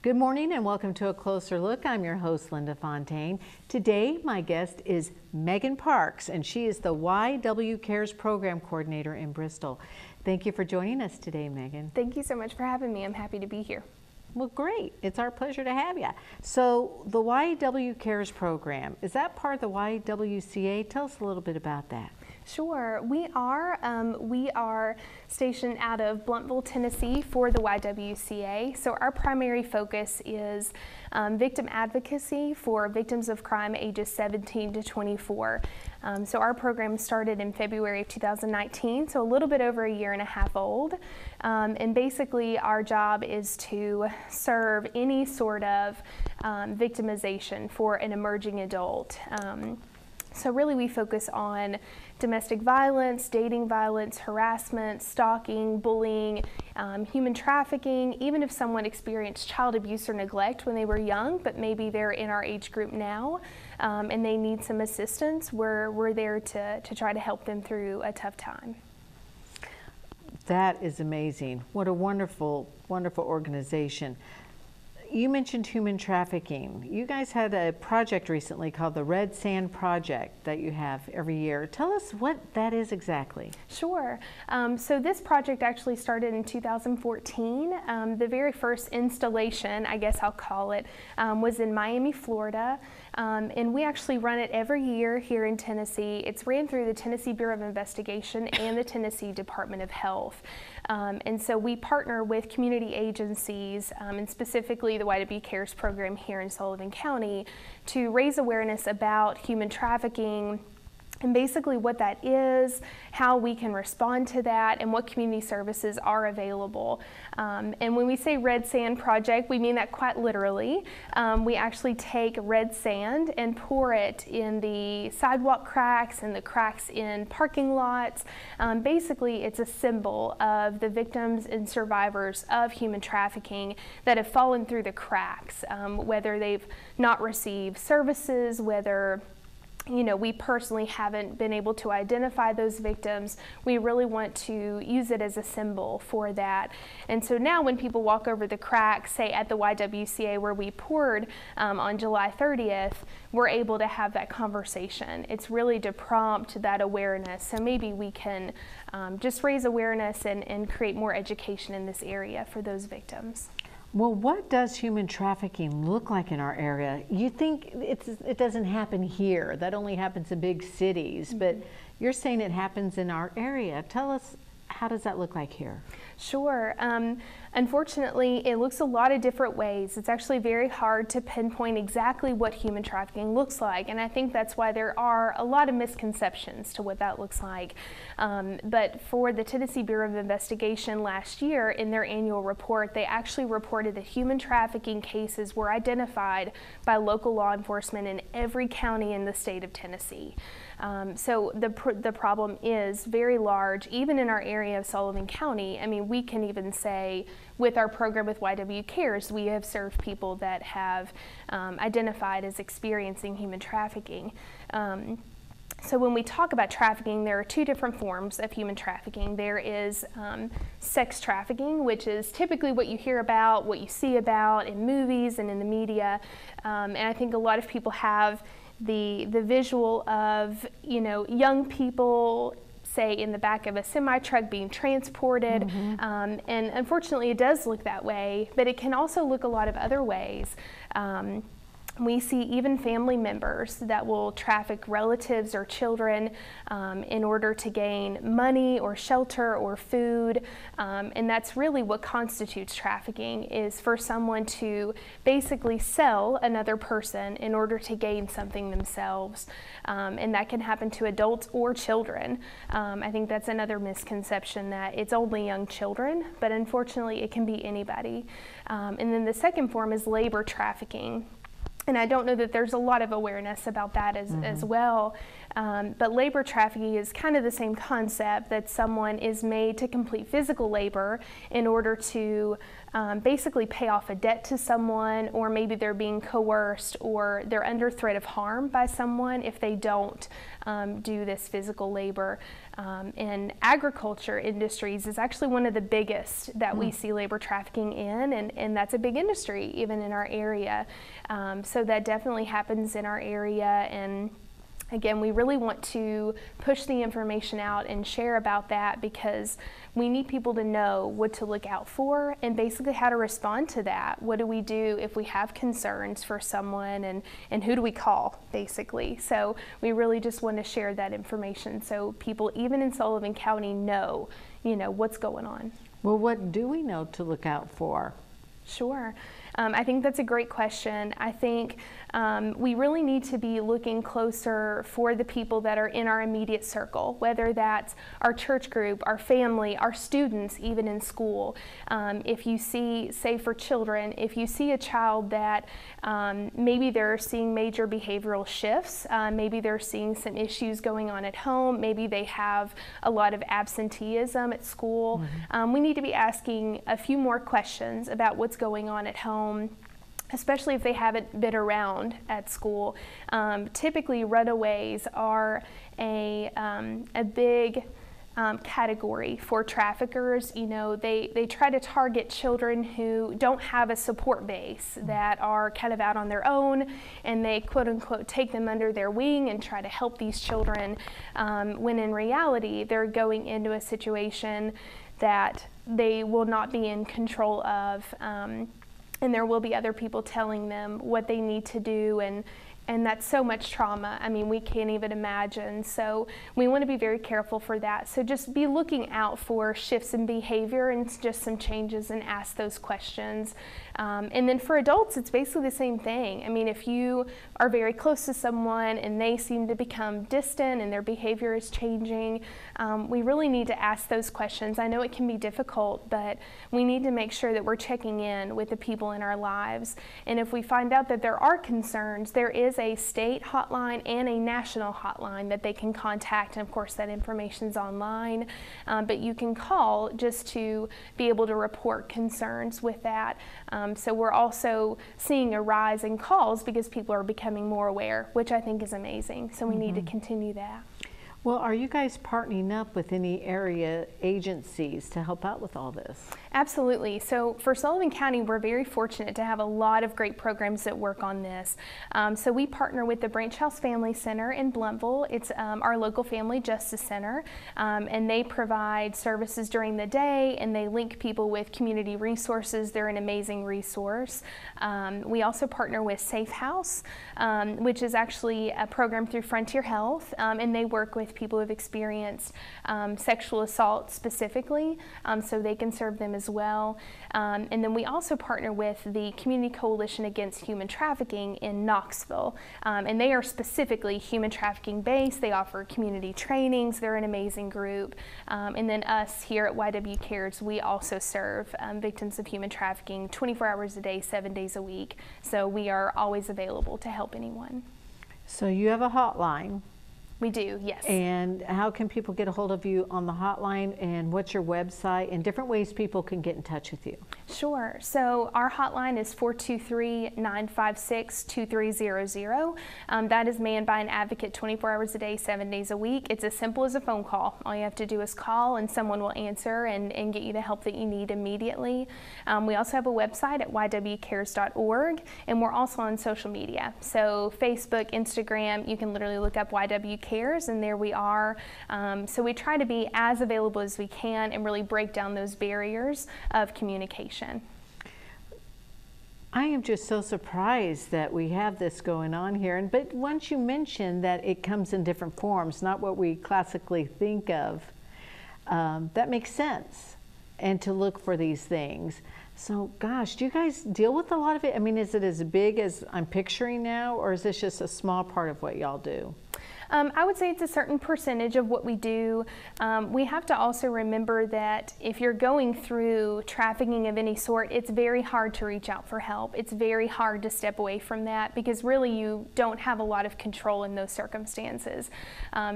Good morning and welcome to A Closer Look. I'm your host, Linda Fontaine. Today, my guest is Megan Parks, and she is the YWCA's Program Coordinator in Bristol. Thank you for joining us today, Megan. Thank you so much for having me. I'm happy to be here. Well, great. It's our pleasure to have you. So the YWCA's program, is that part of the YWCA? Tell us a little bit about that. Sure. We are stationed out of Blunteville, Tennessee for the YWCA. So our primary focus is victim advocacy for victims of crime ages 17 to 24. So our program started in February of 2019, so a little bit over a year and a half old. And basically our job is to serve any sort of victimization for an emerging adult. So really we focus on domestic violence, dating violence, harassment, stalking, bullying, human trafficking, even if someone experienced child abuse or neglect when they were young, but maybe they're in our age group now and they need some assistance, we're there to try to help them through a tough time. That is amazing. What a wonderful, wonderful organization. You mentioned human trafficking. You guys had a project recently called the Red Sand Project that you have every year. Tell us what that is exactly. Sure. So this project actually started in 2014. The very first installation, I guess I'll call it, was in Miami, Florida. And we actually run it every year here in Tennessee. It's ran through the Tennessee Bureau of Investigation and the Tennessee Department of Health. And so we partner with community agencies, and specifically the YWCA's program here in Sullivan County, to raise awareness about human trafficking, and basically what that is, how we can respond to that, and what community services are available. And when we say Red Sand Project, we mean that quite literally. We actually take red sand and pour it in the sidewalk cracks and the cracks in parking lots. Basically, it's a symbol of the victims and survivors of human trafficking that have fallen through the cracks, whether they've not received services, whether we personally haven't been able to identify those victims. We really want to use it as a symbol for that. And so now when people walk over the cracks, say at the YWCA where we poured on July 30th, we're able to have that conversation. It's really to prompt that awareness. So maybe we can just raise awareness and create more education in this area for those victims. Well, what does human trafficking look like in our area? You think it doesn't happen here, that only happens in big cities, but you're saying it happens in our area. Tell us, how does that look like here? Sure. Unfortunately, it looks a lot of different ways. It's actually very hard to pinpoint exactly what human trafficking looks like, and I think that's why there are a lot of misconceptions to what that looks like. But for the Tennessee Bureau of Investigation last year, in their annual report, they actually reported that human trafficking cases were identified by local law enforcement in every county in the state of Tennessee. So the problem is very large, even in our area of Sullivan County. I mean, we can even say with our program with YWCA's, we have served people that have identified as experiencing human trafficking. So when we talk about trafficking, there are two different forms of human trafficking. There is sex trafficking, which is typically what you hear about, what you see about in movies and in the media. And I think a lot of people have the visual of, young people, say in the back of a semi-truck being transported, and unfortunately it does look that way, but it can also look a lot of other ways. We see even family members that will traffic relatives or children in order to gain money or shelter or food, and that's really what constitutes trafficking, is for someone to basically sell another person in order to gain something themselves, and that can happen to adults or children. I think that's another misconception, that it's only young children, but unfortunately it can be anybody. And then the second form is labor trafficking. And I don't know that there's a lot of awareness about that as well. But labor trafficking is kind of the same concept, that someone is made to complete physical labor in order to basically pay off a debt to someone, or maybe they're being coerced or they're under threat of harm by someone if they don't do this physical labor. And agriculture industries is actually one of the biggest that we see labor trafficking in, and that's a big industry even in our area. So that definitely happens in our area, and again, we really want to push the information out and share about that, because we need people to know what to look out for and basically how to respond to that. What do we do if we have concerns for someone, and who do we call, basically? So we really just want to share that information so people, even in Sullivan County, know, what's going on. Well, what do we know to look out for? Sure. I think that's a great question. I think we really need to be looking closer for the people that are in our immediate circle, whether that's our church group, our family, our students, even in school. If you see, say for children, if you see a child that maybe they're seeing major behavioral shifts, maybe they're seeing some issues going on at home, maybe they have a lot of absenteeism at school, we need to be asking a few more questions about what's going on at home, especially if they haven't been around at school. Typically, runaways are a big category for traffickers. They try to target children who don't have a support base, that are kind of out on their own, and they quote unquote take them under their wing and try to help these children, when in reality they're going into a situation that they will not be in control of. And there will be other people telling them what they need to do, and that's so much trauma. I mean, we can't even imagine. So we want to be very careful for that. So just be looking out for shifts in behavior and just some changes, and ask those questions. And then for adults, it's basically the same thing. I mean, if you are very close to someone and they seem to become distant and their behavior is changing, we really need to ask those questions. I know it can be difficult, but we need to make sure that we're checking in with the people in our lives. And if we find out that there are concerns, there is a state hotline and a national hotline that they can contact, and of course that information's online, but you can call just to be able to report concerns with that. So we're also seeing a rise in calls because people are becoming more aware, which I think is amazing. So we need to continue that. Well, are you guys partnering up with any area agencies to help out with all this? Absolutely. So for Sullivan County, we're very fortunate to have a lot of great programs that work on this. So we partner with the Branch House Family Center in Blountville. It's our local family justice center, and they provide services during the day, and they link people with community resources. They're an amazing resource. We also partner with Safe House, which is actually a program through Frontier Health, and they work with people who have experienced sexual assault specifically, so they can serve them as well. And then we also partner with the Community Coalition Against Human Trafficking in Knoxville, and they are specifically human trafficking based. They offer community trainings. They're an amazing group. And then us here at YWCA, we also serve victims of human trafficking 24 hours a day, 7 days a week. So we are always available to help anyone. So you have a hotline. We do, yes. And how can people get a hold of you on the hotline, and what's your website, and different ways people can get in touch with you? Sure. So our hotline is 423-956-2300. That is manned by an advocate 24 hours a day, 7 days a week. It's as simple as a phone call. All you have to do is call, and someone will answer and get you the help that you need immediately. We also have a website at ywcares.org, and we're also on social media. So Facebook, Instagram, you can literally look up YWCares, and there we are. So we try to be as available as we can and really break down those barriers of communication. I am just so surprised that we have this going on here. But once you mentioned that it comes in different forms, not what we classically think of, that makes sense. And to look for these things. So gosh, do you guys deal with a lot of it? I mean, is it as big as I'm picturing now, or is this just a small part of what y'all do? I would say it's a certain percentage of what we do. We have to also remember that if you're going through trafficking of any sort, it's very hard to reach out for help. It's very hard to step away from that because really you don't have a lot of control in those circumstances.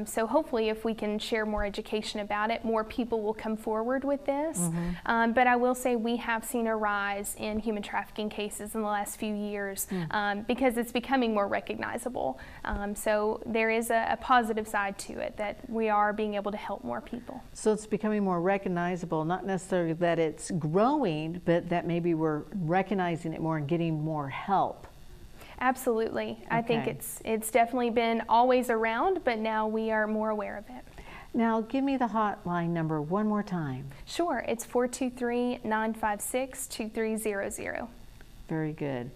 So hopefully if we can share more education about it, more people will come forward with this. But I will say we have seen a rise in human trafficking cases in the last few years because it's becoming more recognizable. So there is a positive side to it that we are being able to help more people. So it's becoming more recognizable, not necessarily that it's growing, but that maybe we're recognizing it more and getting more help. Absolutely. Okay. I think it's definitely been always around, but now we are more aware of it. Now give me the hotline number one more time. Sure, it's 423-956-2300. Very good.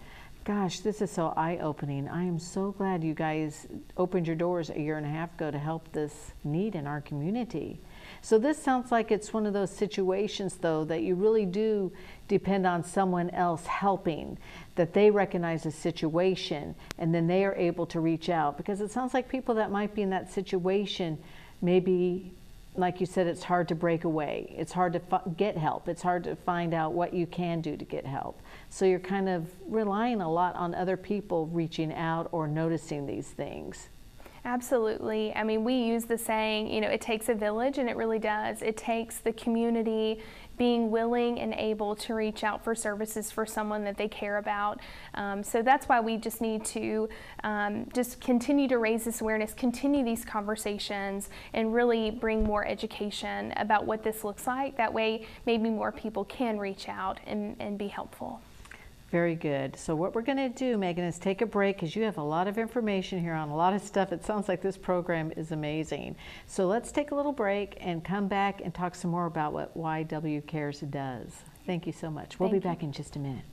Gosh, this is so eye-opening. I am so glad you guys opened your doors a year and a half ago to help this need in our community. So this sounds like it's one of those situations, though, that you really do depend on someone else helping, that they recognize a situation and then they are able to reach out. Because it sounds like people that might be in that situation, maybe, like you said, it's hard to break away. It's hard to get help. It's hard to find out what you can do to get help. So you're kind of relying a lot on other people reaching out or noticing these things. Absolutely. I mean, we use the saying, you know, it takes a village, and it really does. It takes the community being willing and able to reach out for services for someone that they care about. So that's why we just need to just continue to raise this awareness, continue these conversations, and really bring more education about what this looks like. That way, maybe more people can reach out and be helpful. Very good. So what we're going to do, Megan, is take a break because you have a lot of information here on a lot of stuff. It sounds like this program is amazing. So let's take a little break and come back and talk some more about what YWCA does. Thank you so much. We'll be back in just a minute.